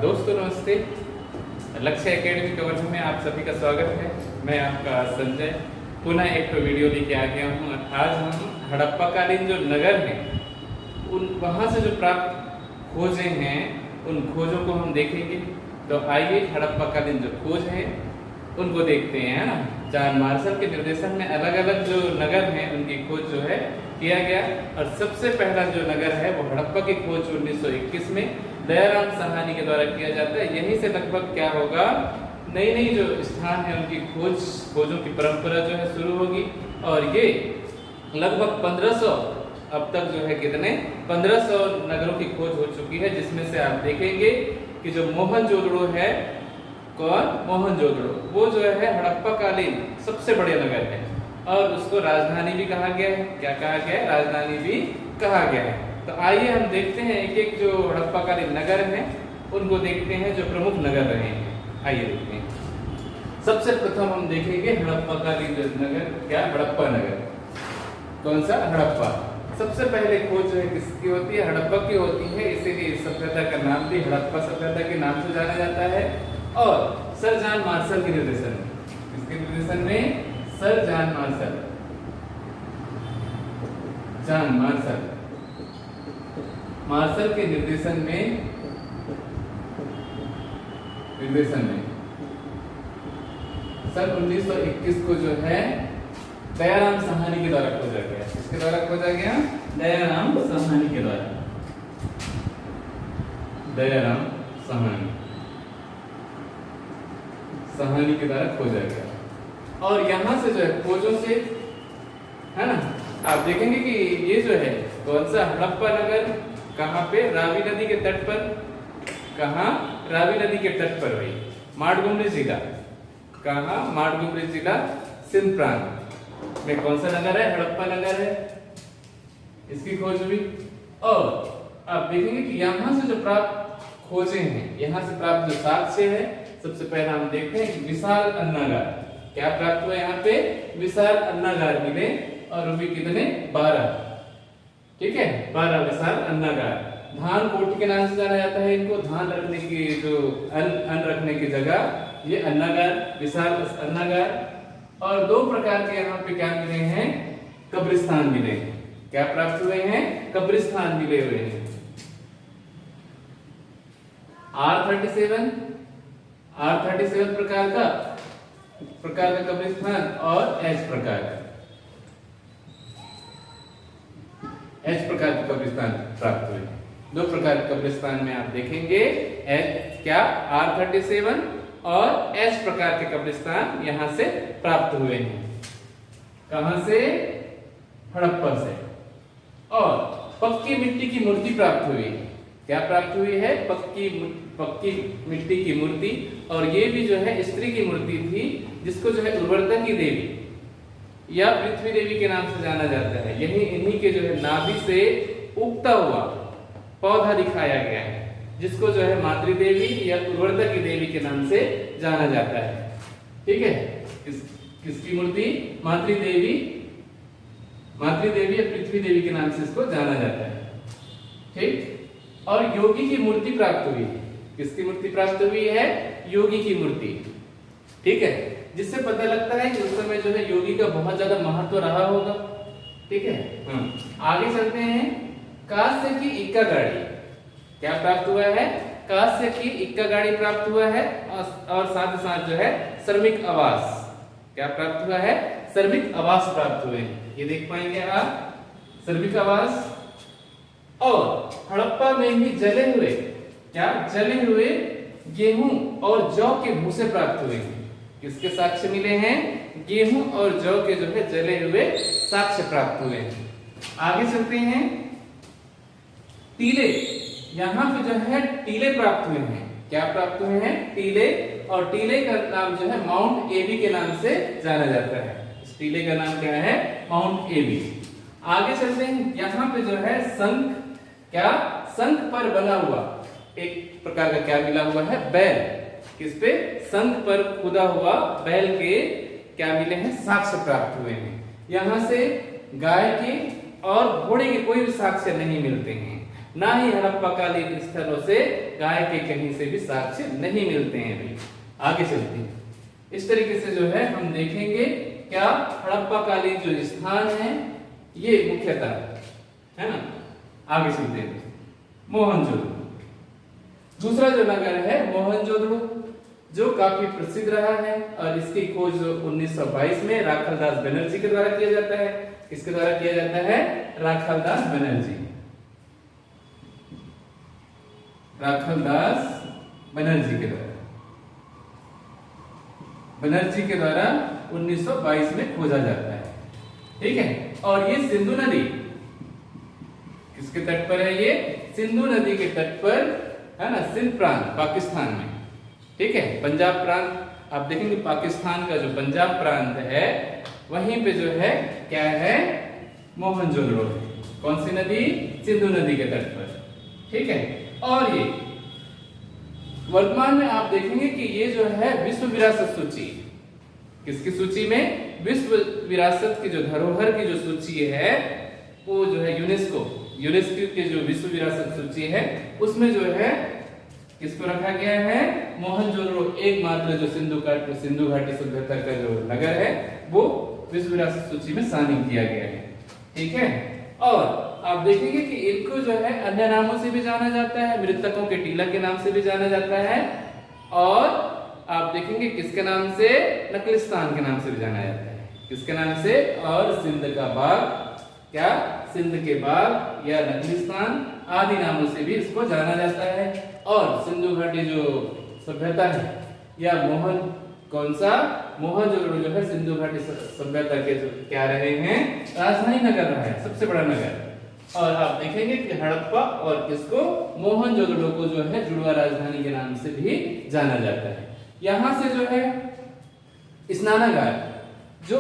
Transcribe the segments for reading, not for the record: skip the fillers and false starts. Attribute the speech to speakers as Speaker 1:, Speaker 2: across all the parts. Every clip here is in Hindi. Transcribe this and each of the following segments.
Speaker 1: दोस्तों नमस्ते। लक्ष्य एकेडमी कवर में आप सभी का स्वागत है। मैं आपका संजय पुनः एक वीडियो लेके आ गया हूँ। आज हम हड़प्पा कालीन जो नगर हैं उन वहाँ से जो प्राप्त खोजें हैं उन खोजों को हम देखेंगे। तो आइए हड़प्पा कालीन जो खोज है उनको देखते हैं, है ना। जॉन मार्शल के निर्देशन में अलग अलग जो नगर हैं उनकी खोज जो है किया गया। और सबसे पहला जो नगर है वो हड़प्पा की खोज 1921 में दयाराम साहनी के द्वारा किया जाता है। यहीं से लगभग क्या होगा, नई नई जो स्थान है उनकी खोजों की परंपरा जो है शुरू होगी। और ये लगभग 1500 अब तक जो है कितने 1500 नगरों की खोज हो चुकी है, जिसमें से आप देखेंगे कि जो मोहनजोदड़ो है, कौन मोहनजोदड़ो, वो जो है हड़प्पा कालीन सबसे बड़े नगर है और उसको राजधानी भी कहा गया है। क्या कहा गया है? राजधानी भी कहा गया है। तो आइए हम देखते हैं एक एक जो हड़प्पा कालीन नगर हैं उनको देखते हैं जो प्रमुख नगर रहे हैं। आइए देखते हैं। सबसे प्रथम हम देखेंगे हड़प्पा कालीन जो नगर, क्या हड़प्पा नगर, कौन सा? हड़प्पा। सबसे पहले खोज जो है किसकी होती है? हड़प्पा की होती है। इसीलिए इस सभ्यता का नाम भी हड़प्पा सभ्यता के नाम से जाना जाता है। और सर जॉन मार्शल के निर्देशन में, किसके निर्देशन में? Sir John Marshall, John Marshall के निर्देशन में सन 1921 को जो है दयाराम साहनी के द्वारा खोजा गया। किसके द्वारा खोजा गया? दयाराम साहनी के द्वारा। दयाराम साहनी के द्वारा खोजा गया। और यहां से जो है खोजों से, है ना, आप देखेंगे कि ये जो है कौन सा हड़प्पा नगर कहाँ पे? रावी नदी के तट पर। कहाँ? रावी नदी के तट पर हुई। माडगुमरी जिला, कहाँ? माडगुमरी जिला, सिंध प्रांत में कौन सा नगर है? हड़प्पा नगर है। इसकी खोज हुई। और आप देखेंगे कि यहाँ से जो प्राप्त खोजें हैं, यहाँ से प्राप्त जो साक्ष्य है, सबसे पहला हम देखते हैं विशाल अन्नागार। क्या प्राप्त हुआ यहाँ पे? विशाल अन्नागार मिले और वो भी कितने? 12। ठीक है, 12 विशाल अन्नागार। धान कोठी के नाम से जाना जाता है इनको। धान रखने की जो अन्न रखने की जगह, ये अन्नागार, विशाल अन्नागार। और 2 प्रकार के यहाँ पे क्या मिले हैं? कब्रिस्तान मिले हैं। क्या प्राप्त हुए हैं? कब्रिस्तान मिले हुए हैं। R37 प्रकार का कब्रिस्तान और H प्रकार के कब्रिस्तान प्राप्त हुए। 2 प्रकार के कब्रिस्तान में आप देखेंगे क्या R37 और H प्रकार के कब्रिस्तान यहां से प्राप्त हुए हैं। कहां से? हड़प्पा से। और पक्की मिट्टी की मूर्ति प्राप्त हुई। क्या प्राप्त हुई है? पक्की मिट्टी की मूर्ति। और ये भी जो है स्त्री की मूर्ति थी, जिसको जो है उर्वरता की देवी या पृथ्वी देवी के नाम से जाना जाता है। यही इन्हीं के जो है नाभि से उगता हुआ पौधा दिखाया गया है, जिसको जो है मातृ देवी या उर्वरता की देवी के नाम से जाना जाता है। ठीक है, किसकी मूर्ति? मातृ देवी या पृथ्वी देवी के नाम से इसको जाना जाता है। ठीक। और योगी की मूर्ति प्राप्त हुई। किसकी मूर्ति प्राप्त हुई है? योगी की मूर्ति। ठीक है, जिससे पता लगता है कि उस समय जो है योगी का बहुत ज्यादा महत्व रहा होगा। ठीक है। आगे चलते हैं। कांस्य की इक्का गाड़ी। क्या प्राप्त हुआ है? कांस्य की इक्का गाड़ी प्राप्त हुआ है। और साथ ही साथ जो है श्रमिक आवास। क्या प्राप्त हुआ है? श्रमिक आवास प्राप्त हुए हैं। ये देख पाएंगे आप, श्रमिक आवास। और हड़प्पा में ही जले हुए गेहूं और जौ के भूसे प्राप्त हुए हैं। किसके साक्ष्य मिले हैं? गेहूं और जौ के जो है जले हुए साक्ष्य प्राप्त हुए हैं। आगे चलते हैं। टीले, यहाँ पे जो है टीले प्राप्त हुए हैं। क्या प्राप्त हुए हैं? टीले। और टीले का नाम जो है माउंट एबी के नाम से जाना जाता है। इस टीले का नाम क्या है? माउंट एबी। आगे चलते हैं। यहाँ पे जो है शंख पर बना हुआ एक प्रकार का क्या मिला हुआ है? बैल। किस पे? शंख पर खुदा हुआ बैल के क्या मिले हैं? साक्ष्य प्राप्त हुए हैं। यहाँ से गाय के और घोड़े के कोई भी साक्ष्य नहीं मिलते हैं। ना ही हड़प्पाकालीन स्थलों से गाय के कहीं से भी साक्ष्य नहीं मिलते हैं भाई। आगे चलते हैं, इस तरीके से जो है हम देखेंगे क्या हड़प्पाकालीन जो स्थान है ये मुख्यतः है ना। आगे चलते हैं, मोहनजोदड़ो। दूसरा जो नगर है मोहनजोदड़ो, जो काफी प्रसिद्ध रहा है और इसकी खोज 1922 में राखालदास बनर्जी के द्वारा किया जाता है। किसके द्वारा किया जाता है? राखालदास बनर्जी। राखालदास बनर्जी के द्वारा, बनर्जी के द्वारा 1922 में खोजा जाता है। ठीक है, और ये सिंधु नदी किसके तट पर है? ये सिंधु नदी के तट पर है ना, सिंध प्रांत पाकिस्तान में। ठीक है, पंजाब प्रांत आप देखेंगे, पाकिस्तान का जो पंजाब प्रांत है वहीं पे जो है क्या है? मोहनजोदड़ो। कौन सी नदी? सिंधु नदी के तट पर। ठीक है, और ये वर्तमान में आप देखेंगे कि ये जो है विश्व विरासत सूची, किसकी सूची में? विश्व विरासत की जो धरोहर की जो सूची है वो जो है यूनेस्को की जो विश्व विरासत सूची है उसमें जो है किसको रखा गया है? मोहनजोदड़ो, एकमात्र जो सिंधु घाटी सभ्यता का जो नगर है वो विश्व विरासत सूची में शामिल किया गया है। ठीक है, और आप देखेंगे कि इनको जो है अन्य नामों से भी जाना जाता है, मृतकों के टीला के नाम से भी जाना जाता है, और आप देखेंगे किसके नाम से? नखलिस्तान के नाम से भी जाना जाता है। किसके नाम से? और सिंध का बाग, क्या? सिंध के बाग या नखलिस्तान आदि नामों से भी इसको जाना जाता है। और सिंधु घाटी जो सभ्यता है या कौन सा? मोहनजोदड़ो जो है सिंधु घाटी सभ्यता के जो क्या रहे हैं? राजधानी नगर रहा है, सबसे बड़ा नगर। और आप देखेंगे कि हड़प्पा और किसको? मोहनजोदड़ो को जो है जुड़वा राजधानी के नाम से भी जाना जाता है। यहां से जो है स्नानागार, जो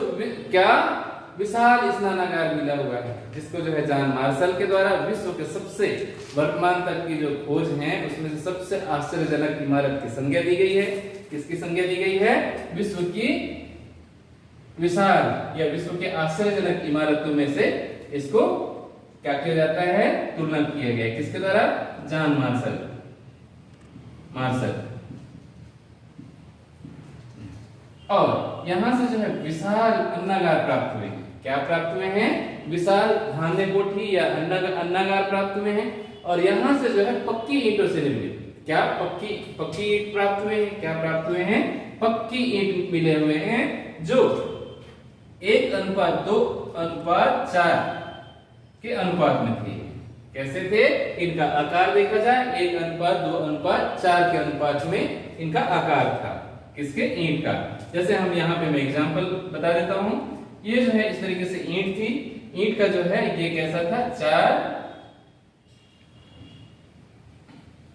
Speaker 1: क्या विशाल स्नानागार मिला हुआ है, जिसको जो है जॉन मार्शल के द्वारा विश्व के सबसे वर्तमान तक की जो खोज है उसमें से सबसे आश्चर्यजनक इमारत की संज्ञा दी गई है। किसकी संज्ञा दी गई है? विश्व की विशाल या विश्व के आश्चर्यजनक इमारतों में से इसको क्या किया जाता है? तुलना किया गया। किसके द्वारा? John Marshall. और यहां से जो है विशाल अन्नागार प्राप्त हुए हैं। क्या प्राप्त हुए हैं? विशाल धान्य कोठी या अन्नागार प्राप्त हुए हैं। और यहां से जो है पक्की ईंटों से निर्मित, क्या? पक्की ईंट प्राप्त हुए हैं। क्या प्राप्त हुए हैं? पक्की ईंट मिले हुए हैं, जो 1:2:4 के अनुपात में थे। कैसे थे? इनका आकार देखा जाए 1:2:4 के अनुपात में इनका आकार था। किसके? ईंट का। जैसे हम यहाँ पे मैं एग्जांपल बता देता हूं, ये जो है इस तरीके से ईंट थी। ईंट का जो है ये कैसा था?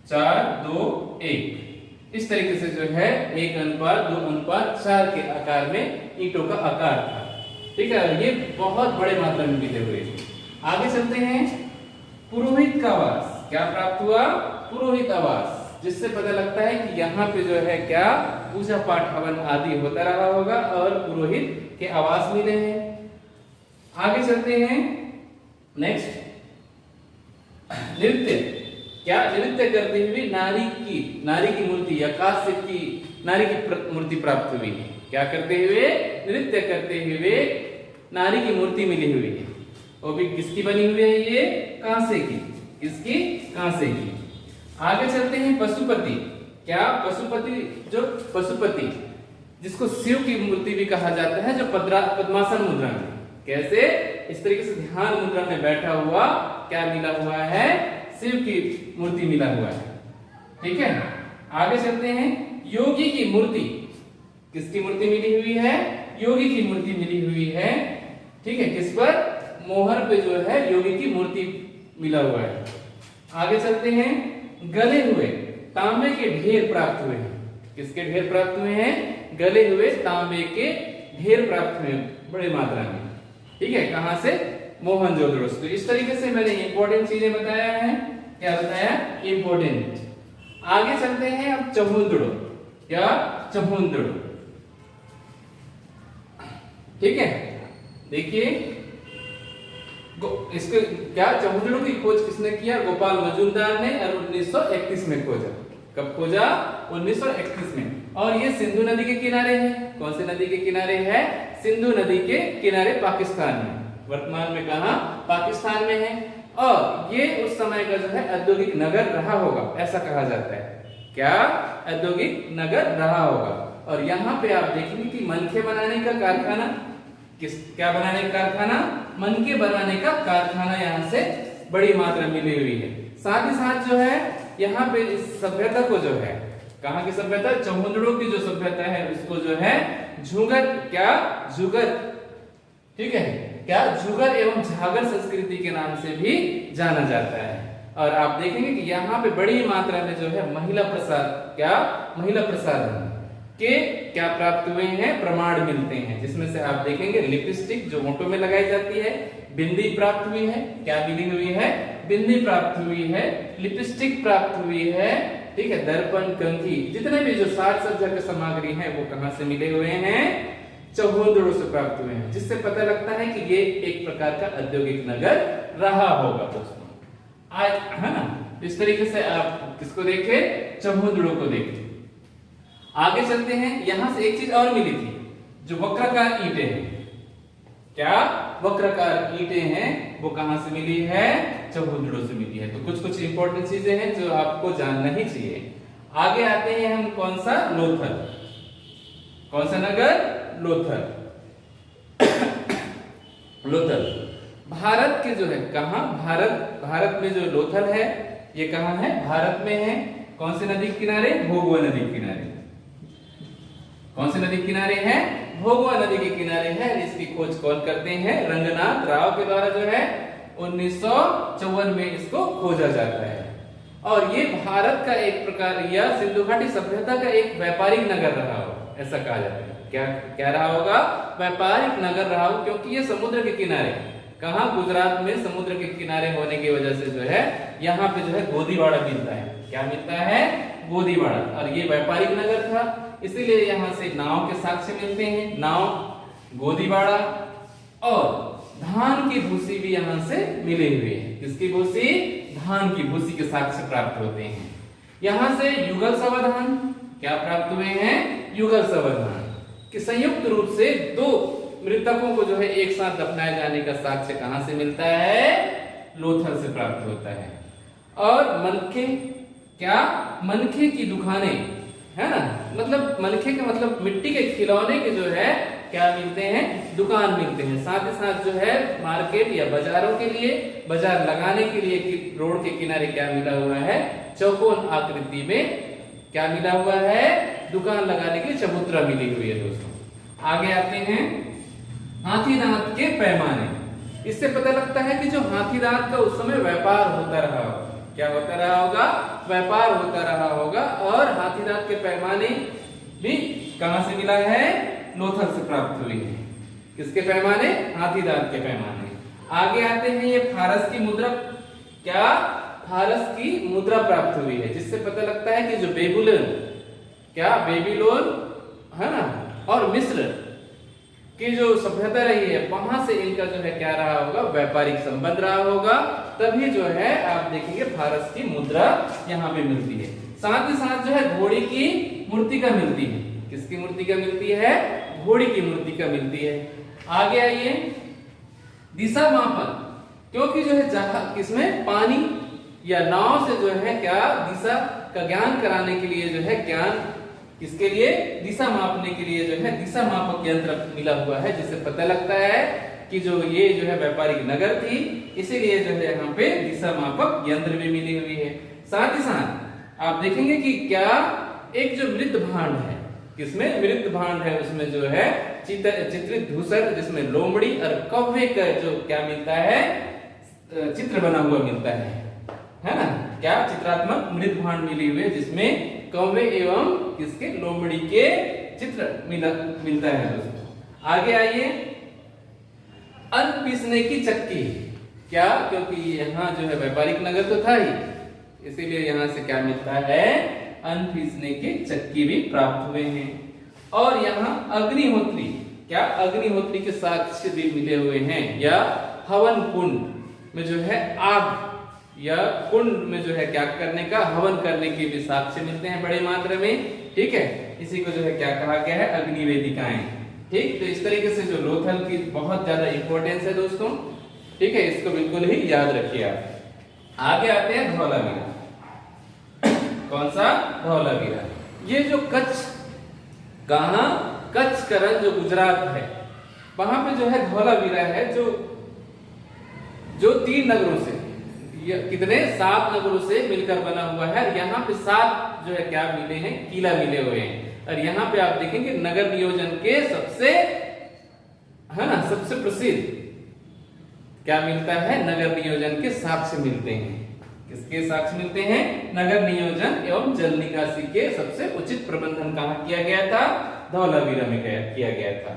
Speaker 1: 4:2:1 इस तरीके से जो है 1:2:4 के आकार में ईंटों का आकार था। ठीक है, ये बहुत बड़े मात्रा में मिले हुए। आगे चलते हैं, पुरोहित का आवास। क्या प्राप्त हुआ? पुरोहित आवास, जिससे पता लगता है कि यहाँ पे जो है क्या पूजा पाठ हवन आदि होता रहा होगा और पुरोहित के आवास मिले हैं। आगे चलते हैं, नेक्स्ट, नृत्य। क्या? नृत्य करते हुए नारी की मूर्ति या कांस्य की नारी की मूर्ति प्राप्त हुई है। क्या करते हुए? नृत्य करते हुए नारी की मूर्ति मिली हुई है। वो भी किसकी बनी हुई है? ये कांसे की। किसकी? कांसे की। आगे चलते हैं, पशुपति। क्या? पशुपति जिसको शिव की मूर्ति भी कहा जाता है, जो पद्मासन मुद्रा में, कैसे इस तरीके से ध्यान मुद्रा में बैठा हुआ क्या मिला हुआ है? शिव की मूर्ति मिला हुआ है। ठीक है, आगे चलते हैं, योगी की मूर्ति। किसकी मूर्ति मिली हुई है? योगी की मूर्ति मिली हुई है। ठीक है, किस पर? मोहर पे जो है योगी की मूर्ति मिला हुआ है। आगे चलते हैं, गले हुए तांबे के ढेर प्राप्त हुए हैं। किसके ढेर प्राप्त हुए हैं? गले हुए तांबे के ढेर प्राप्त हुए बड़े मात्रा में। ठीक है, कहां से? मोहनजोदड़ो से। तो इस तरीके से मैंने इंपॉर्टेंट चीजें बताया है। क्या बताया? इंपॉर्टेंट। आगे चलते हैं अब चमुंदड़ो या चमुंदड़ो। ठीक है, देखिए इसके क्या चहुंदड़ों की खोज किसने किया? गोपाल मजूमदार ने, और 1931 में खोजा। कब खोजा? 1931 में। और ये सिंधु नदी के किनारे है। कौन सी नदी के किनारे है? सिंधु नदी के किनारे पाकिस्तान में। वर्तमान में कहा? पाकिस्तान में है। और ये उस समय का जो है औद्योगिक नगर रहा होगा, ऐसा कहा जाता है। क्या? औद्योगिक नगर रहा होगा। और यहाँ पे आप देखेंगे कि मनके बनाने का कारखाना, क्या बनाने का कारखाना? मनके बनाने का कारखाना यहाँ से बड़ी मात्रा में मिली हुई है। साथ ही साथ जो है यहाँ पे इस सभ्यता को जो है, कहाँ की सभ्यता? चहुंदड़ों की जो सभ्यता है उसको जो है झुगर, क्या? झुगर, ठीक है, क्या? झुगर एवं झागर संस्कृति के नाम से भी जाना जाता है। और आप देखेंगे कि यहाँ पे बड़ी मात्रा में जो है महिला प्रसाद, क्या? महिला प्रसाधन के क्या प्राप्त हुए हैं? प्रमाण मिलते हैं, जिसमें से आप देखेंगे लिपस्टिक जो होंठों में लगाई जाती है, बिंदी प्राप्त हुई है। क्या मिली हुई है? बिंदी प्राप्त हुई है, लिपस्टिक प्राप्त हुई है, ठीक है, दर्पण, कंघी, जितने भी जो साज सज्जा की सामग्री है वो कहां से मिले हुए हैं? चहुंदड़ों से प्राप्त हुए हैं, जिससे पता लगता है कि ये एक प्रकार का औद्योगिक नगर रहा होगा दोस्तों। आज है ना, इस तरीके से आप किसको देखे? चहुंदड़ों को देखे। आगे चलते हैं। यहां से एक चीज और मिली थी, जो वक्राकार ईंटें हैं। क्या? वक्राकार ईंटें हैं, वो कहां से मिली है? चहुंदड़ों से मिली है। तो कुछ कुछ इंपॉर्टेंट चीजें हैं जो आपको जानना ही चाहिए। आगे आते हैं हम कौन सा? लोथल। कौन सा नगर? लोथल। लोथल भारत के जो है, कहां? भारत में जो लोथल है ये कहां है? भारत में है। कौन सी नदी के किनारे? भोगवा नदी के किनारे। कौन सी नदी के किनारे है? भोगवा नदी के किनारे है। इसकी खोज कौन करते हैं? रंगनाथ राव के द्वारा जो है 1954 में इसको खोजा जाता है। और ये भारत का एक प्रकार या सिंधु घाटी सभ्यता का एक व्यापारिक नगर रहा हो, ऐसा कहा जाता है। क्या रहा होगा? व्यापारिक नगर रहा हो, क्योंकि ये समुद्र के किनारे, कहां? गुजरात में समुद्र के किनारे होने की वजह से जो है यहाँ पे जो है गोदीवाड़ा मिलता है। क्या मिलता है? गोदीवाड़ा। और ये व्यापारिक नगर था, इसीलिए यहाँ से नाव के साक्ष्य मिलते हैं। नाव, गोदीवाड़ा, और धान की भूसी भी यहाँ से मिली हुई है। किसकी भूसी? धान की भूसी के साक्ष्य प्राप्त होते हैं। यहाँ से युगल समाधान क्या प्राप्त हुए हैं? युगल समाधान कि संयुक्त रूप से दो मृतकों को जो है एक साथ दफनाए जाने का साक्ष्य कहां से मिलता है? लोथल से प्राप्त होता है। और मनखे, क्या? मनखे की दुकानें, है ना, मतलब मनखे के मतलब मिट्टी के खिलौने के जो है क्या मिलते हैं? दुकान मिलते हैं। साथ ही साथ जो है मार्केट या बाजारों के लिए, बाजार लगाने के लिए रोड के किनारे क्या मिला हुआ है? चौकोन आकृति में क्या मिला हुआ है? दुकान लगाने के लिए चबूतरा मिली हुई है दोस्तों। आगे आते हैं हाथी दांत के पैमाने। इससे पता लगता है कि जो हाथी दांत का उस समय व्यापार होता रहा होगा। क्या होता रहा होगा? व्यापार होता रहा होगा। और हाथी दांत के पैमाने भी कहां से मिला है? लोथल से प्राप्त हुई है। किसके पैमाने? हाथी दांत के पैमाने। आगे आते हैं ये फारस की मुद्रा। क्या? फारस की मुद्रा प्राप्त हुई है, जिससे पता लगता है कि जो बेबीलोन, क्या? बेबीलोन है ना, और मिस्र की जो सभ्यता रही है, वहां से इनका जो है क्या रहा होगा? व्यापारिक संबंध रहा होगा। तभी जो है आप देखेंगे फारस की मुद्रा यहाँ पे मिलती है। साथ ही साथ जो है घोड़ी की मूर्तिका मिलती है। किसकी मूर्तिका मिलती है? घोड़ी की मूर्तिका मिलती है। आगे आइए, दिशा मापन, क्योंकि जो है जहां किसमें पानी या नाव से जो है क्या दिशा का ज्ञान कराने के लिए जो है ज्ञान, इसके लिए दिशा मापने के लिए जो है दिशा मापक यंत्र मिला हुआ है, जिससे पता लगता है कि जो ये जो है व्यापारिक नगर थी, इसीलिए जो है यहाँ पे दिशा मापक यंत्र भी मिली हुई है। साथ ही साथ आप देखेंगे कि क्या एक जो मृत भांड है, किसमें मृत भांड है, उसमें जो है चित्रित धूसर, जिसमें लोमड़ी और कौवे का जो क्या मिलता है? चित्र बना हुआ मिलता है ना? क्या? चित्रात्मक मृत भांड मिली हुई है, जिसमें कौवे एवं किसके? लोमड़ी के चित्र मिलता है दोस्तों। आगे आइए, अन्न पीसने की चक्की। क्या? क्योंकि यहाँ जो है व्यापारिक नगर तो था ही, इसीलिए यहाँ से क्या मिलता है? अन्न पीसने के चक्की भी प्राप्त हुए हैं। और यहाँ अग्निहोत्री, क्या? अग्निहोत्री के साक्ष्य भी मिले हुए हैं, या हवन कुंड में जो है आग या कुंड में जो है क्या करने का, हवन करने के भी साक्ष्य मिलते हैं बड़ी मात्रा में। ठीक है, इसी को जो है क्या कहा गया है, अग्नि वेदिकाएं। ठीक, तो इस तरीके से जो लोथल की बहुत ज्यादा इंपॉर्टेंस है दोस्तों। ठीक है, इसको बिल्कुल ही याद रखिए आप। आगे आते हैं धौलावीरा। कौन सा? धौलावीरा। ये जो कच्छ, कहां? कच्छ करण जो गुजरात है, वहां पे जो है धौलावीरा है, जो 3 नगरों से, कितने 7 नगरों से मिलकर बना हुआ है। यहाँ पे 7 जो है क्या मिले हैं, किला मिले हुए हैं। और यहाँ पे आप देखेंगे नगर नियोजन के सबसे, है ना, सबसे प्रसिद्ध क्या मिलता है, नगर नियोजन के साक्ष्य मिलते हैं। किसके साक्ष्य मिलते हैं? नगर नियोजन एवं जल निकासी के सबसे उचित प्रबंधन कहां किया गया था? धौलावीरा में किया गया था।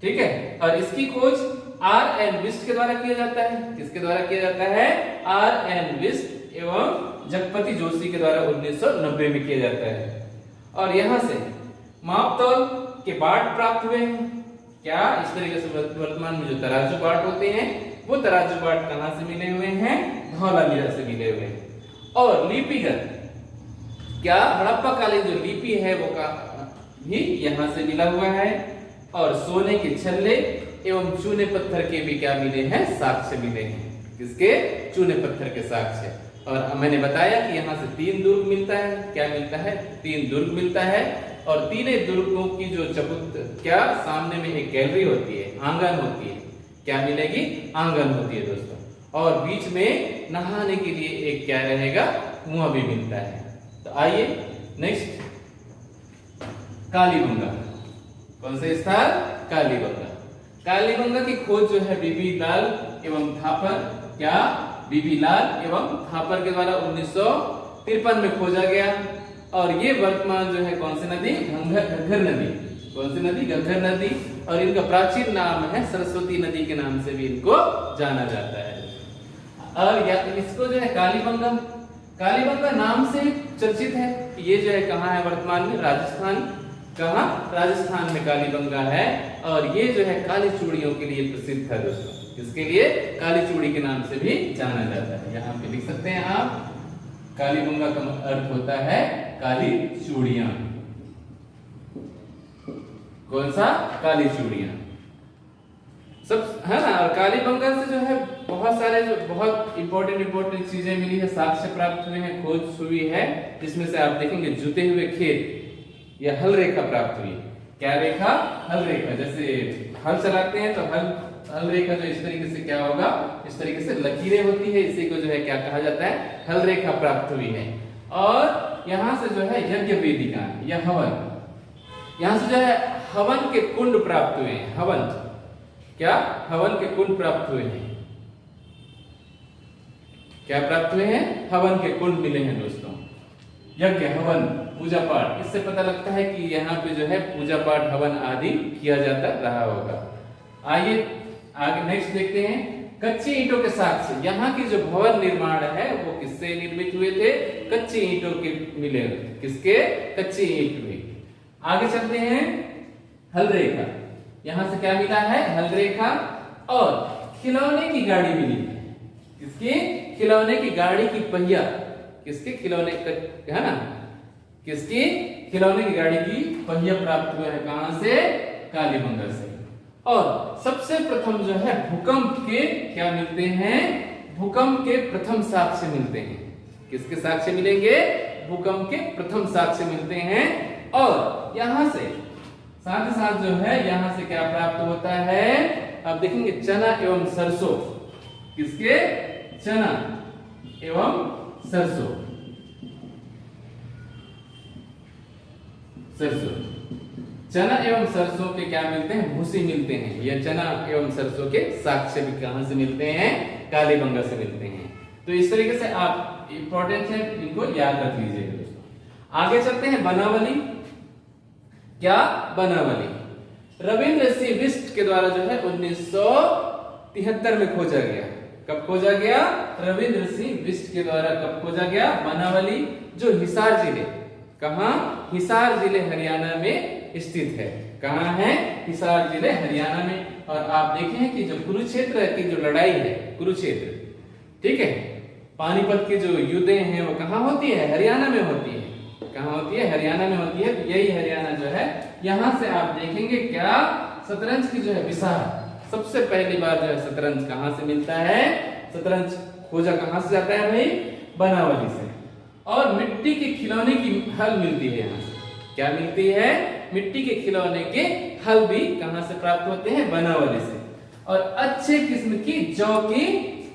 Speaker 1: ठीक है, और इसकी खोज R.N. विस्ट के द्वारा किया जाता है। किसके द्वारा किया जाता है? R.N. विस्ट एवं जगपति जोशी के द्वारा 1990 में किया जाता है। और यहां से मापतौल के बाट प्राप्त हुए हैं। क्या? इस तरीके से वर्तमान में जो तराजू बाट होते हैं, वो तराजू बाट कहां से मिले हुए हैं? धौलावीरा से मिले हुए हैं। और लिपिगत, क्या हड़प्पा कालीन जो लिपि है वो का भी यहां से मिला हुआ है। और सोने के छल्ले एवं चूने पत्थर के भी क्या मिले हैं? साक्ष्य मिले हैं। किसके? चूने पत्थर के साक्ष्य। और मैंने बताया कि यहाँ से 3 दुर्ग मिलता है। क्या मिलता है? 3 दुर्ग मिलता है। और तीनों दुर्गों की जो क्या सामने में एक गैलरी होती है, आंगन होती है। क्या मिलेगी? आंगन होती है दोस्तों। और बीच में नहाने के लिए एक क्या रहेगा? कुआं भी मिलता है। तो आइए नेक्स्ट, कालीबंगा। कौन से स्थान? कालीबंगा। कालीबंगा की खोज जो है बीबी लाल एवं थापर, क्या? बीबी लाल एवं थापर के द्वारा 1953 में खोजा गया। और ये वर्तमान जो है कौन सी नदी? घग्गर नदी। कौन सी नदी? घग्गर नदी। और इनका प्राचीन नाम है सरस्वती नदी के नाम से भी इनको जाना जाता है। और इसको जो है कालीबंगा, कालीबंगा नाम से चर्चित है। ये जो है कहाँ है वर्तमान में? राजस्थान। कहाँ? राजस्थान में कालीबंगा है। और ये जो है काली चूड़ियों के लिए प्रसिद्ध है दोस्तों। किसके लिए? काली चूड़ी के नाम से भी जाना जाता है। यहाँ पे लिख सकते हैं आप, कालीबंगा का अर्थ होता है काली चूड़ियां। कौन सा? काली चूड़ियां। सब है ना। और कालीबंगा से जो है बहुत सारे जो बहुत इंपॉर्टेंट चीजें मिली है, साक्ष्य प्राप्त हुए हैं, खोज हुई है। जिसमें से आप देखेंगे जुते हुए खेत या हल रेखा प्राप्त हुई। क्या रेखा? हल रेखा। जैसे हल चलाते हैं तो हल रेखा जो इस तरीके से क्या होगा? इस तरीके से लकीरें होती है। इसी को जो है क्या कहा जाता है? हल रेखा प्राप्त हुई है। और यहां से जो है यज्ञ वेदिका या हवन, यहां से जो है हवन के कुंड प्राप्त हुए हैं। हवन, क्या? हवन के कुंड प्राप्त हुए हैं। क्या प्राप्त हुए हैं? हवन के कुंड मिले हैं दोस्तों। यज्ञ, हवन, पूजा पाठ, इससे पता लगता है कि यहाँ पे जो है पूजा पाठ, हवन आदि किया जाता रहा होगा। आइए आगे नेक्स्ट देखते हैं, कच्ची ईंटों के साक्ष्य। यहाँ की जो भवन निर्माण है वो किससे निर्मित हुए थे? कच्ची ईंटों के मिले। किसके? कच्ची ईंट हुई। आगे चलते हैं, हल रेखा। यहाँ से क्या मिला है? हल रेखा। और खिलौने की गाड़ी मिली है। किसकी? खिलौने की गाड़ी की पहिया। किसके? खिलौने है ना, किसकी? खिलौने की गाड़ी की पहिया प्राप्त हुआ है। कहां से? कालीबंगा से। और सबसे प्रथम जो है भूकंप के क्या मिलते हैं? भूकंप के प्रथम साक्ष्य मिलते हैं। किसके साक्ष्य मिलेंगे? भूकंप के प्रथम साक्ष्य मिलते हैं। और यहां से साथ ही साथ जो है यहां से क्या प्राप्त होता है? आप देखेंगे चना एवं सरसों। किसके? चना एवं सरसों। सरसों, चना एवं सरसों के क्या मिलते हैं? भूसी मिलते हैं। यह चना एवं सरसों के साक्ष्य भी कहां से मिलते हैं? कालीबंगा से मिलते हैं। तो इस तरीके से आप इंपॉर्टेंट है, इनको याद रख लीजिएगा दोस्तों। आगे चलते हैं, बनावली। क्या? बनावली रविंद्र सिंह बिष्ट के द्वारा जो है 1973 में खोजा गया। कब खोजा गया? रविंद्र सिंह बिष्ट के द्वारा कब खोजा गया? बनावली, जो हिसार जिले, कहां? हिसार जिले हरियाणा में स्थित है। कहां है? हिसार जिले हरियाणा में। और आप देखें कि जो कुरुक्षेत्र की जो लड़ाई है, कुरुक्षेत्र, ठीक है, पानीपत की जो युद्धें हैं वो कहाँ होती है? हरियाणा में होती है। कहाँ होती है? हरियाणा में होती है। तो यही हरियाणा जो है, यहाँ से आप देखेंगे क्या, शतरंज की जो है विसार, सबसे पहली बार जो है शतरंज कहाँ से मिलता है? शतरंज खोजा कहाँ से जाता है भाई? बनावली से। और मिट्टी के खिलौने की हल मिलती है यहाँ से। क्या मिलती है? मिट्टी के खिलौने के हल भी कहाँ से प्राप्त होते हैं? बनावली से। और अच्छे किस्म की जौ की,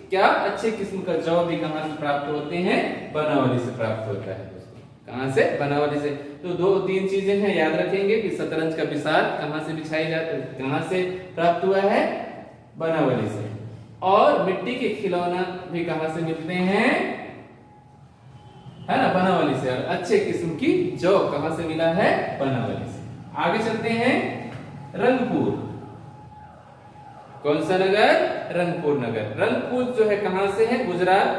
Speaker 1: क्या अच्छे किस्म का जौ भी कहाँ से प्राप्त होते हैं? बनावली से प्राप्त होता है दोस्तों। कहाँ से? बनावली से। तो दो तीन चीजें हैं, याद रखेंगे कि शतरंज का बिसार कहाँ से बिछाई जाती है, कहाँ से प्राप्त हुआ है? बनावली से। और मिट्टी के खिलौना भी कहाँ से मिलते हैं? है ना, बनावली से। और अच्छे किस्म की जौ कहाँ से मिला है? बनावली से। आगे चलते हैं, रंगपुर। कौन सा नगर? रंगपुर नगर। रंगपुर जो है कहां से है? गुजरात,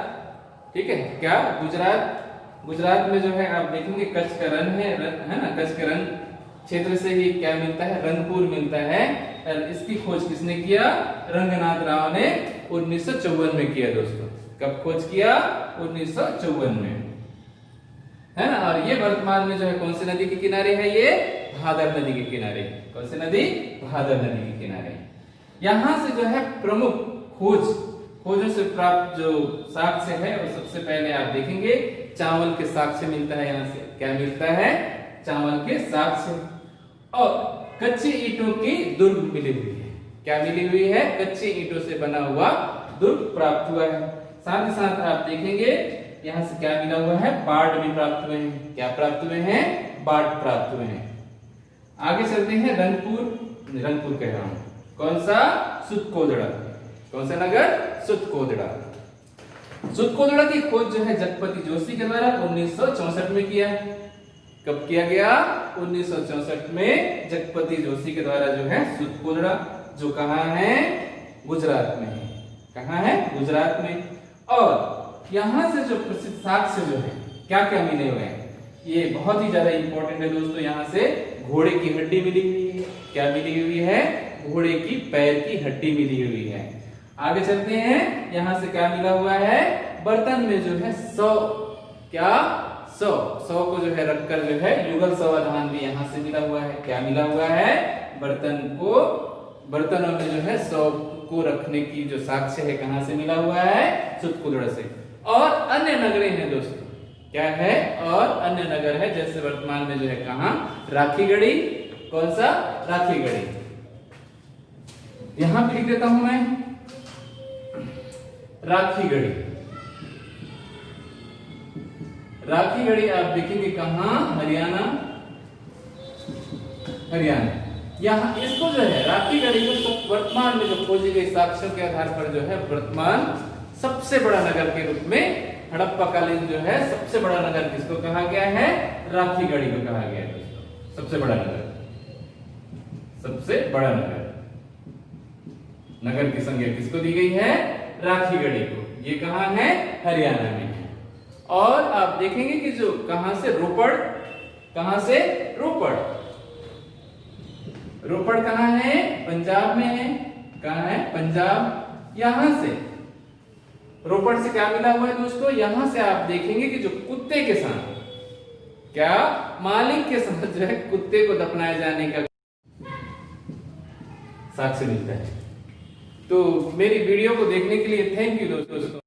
Speaker 1: ठीक है, क्या? गुजरात। गुजरात में जो है आप देखेंगे कच्छ का रण है ना, कच्छ का रण क्षेत्र से ही क्या मिलता है? रंगपुर मिलता है। और इसकी खोज किसने किया? रंगनाथ राव ने 1954 में किया दोस्तों। कब खोज किया? 1954 में, है ना। और ये वर्तमान में जो है कौन सी नदी के किनारे है? ये भादर नदी के किनारे। कौन सी नदी? भादर नदी के किनारे। यहां से जो है प्रमुख खोजों से प्राप्त जो साक्ष्य है वो सबसे पहले आप देखेंगे चावल के साक्ष्य मिलता है। यहाँ से क्या मिलता है? चावल के साक्ष्य। और कच्ची ईंटों की दुर्ग मिली हुई है। क्या मिली हुई है? कच्ची ईंटों से बना हुआ दुर्ग प्राप्त हुआ है। साथ ही साथ आप देखेंगे यहाँ से क्या मिला हुआ है? बाढ़ भी प्राप्त हुए हैं। क्या प्राप्त हुए हैं? बाढ़ प्राप्त हुए हैं। आगे चलते हैं, रंगपुर कह रहा हूं, कौन सा? सुतकोदड़ा। कौन सा नगर? सुतकोदड़ा। सुतकोदड़ा की खोज जो है जगपति जोशी के द्वारा 1964 में किया। कब किया गया? 1964 में जगपति जोशी के द्वारा जो है सुतकोदड़ा, जो कहाँ है? गुजरात में है। कहाँ है? गुजरात में। और यहां से जो प्रसिद्ध साक्ष्य जो है, क्या क्या मिले हुए हैं, ये बहुत ही ज्यादा इंपॉर्टेंट है दोस्तों। यहाँ से घोड़े की हड्डी मिली हुई है। क्या मिली हुई है? घोड़े की पैर की हड्डी मिली हुई है। आगे चलते हैं, यहां से क्या मिला हुआ है? बर्तन में जो है 100, क्या? 100 को जो है रखकर जो है युगल समाधान भी यहां से मिला हुआ है। क्या मिला हुआ है? बर्तनों में जो है 100 को रखने की जो साक्ष्य है कहां से मिला हुआ है? सुतकोदड़ा से। और अन्य नगरें हैं दोस्तों, क्या है? और अन्य नगर है, जैसे वर्तमान में जो है कहां? राखीगढ़ी। कौन सा? राखीगढ़ी। यहां पे लिख देता हूं मैं, राखीगढ़ी। राखीगढ़ी आप देखेंगे कहां? हरियाणा। यहाँ इसको जो है राखीगढ़ी को वर्तमान में जो खोजी गई साक्ष्यों के आधार पर जो है वर्तमान सबसे बड़ा नगर के रूप में, हड़प्पा कालीन जो है सबसे बड़ा नगर किसको कहा गया है? राखीगढ़ी को कहा गया है। सबसे बड़ा नगर, सबसे बड़ा नगर, नगर की संज्ञा किसको दी गई है? राखीगढ़ी को। ये कहां है? हरियाणा में है। और आप देखेंगे कि जो कहां से? रोपड़। कहां से? रोपड़। रोपड़ कहां है? पंजाब में है। कहां है? पंजाब। यहां से रोपड़ से क्या मिला हुआ है दोस्तों? यहां से आप देखेंगे कि जो कुत्ते के साथ, क्या? मालिक के साथ जो है कुत्ते को दफनाए जाने का साक्ष्य मिलता है। तो मेरी वीडियो को देखने के लिए थैंक यू दोस्तों।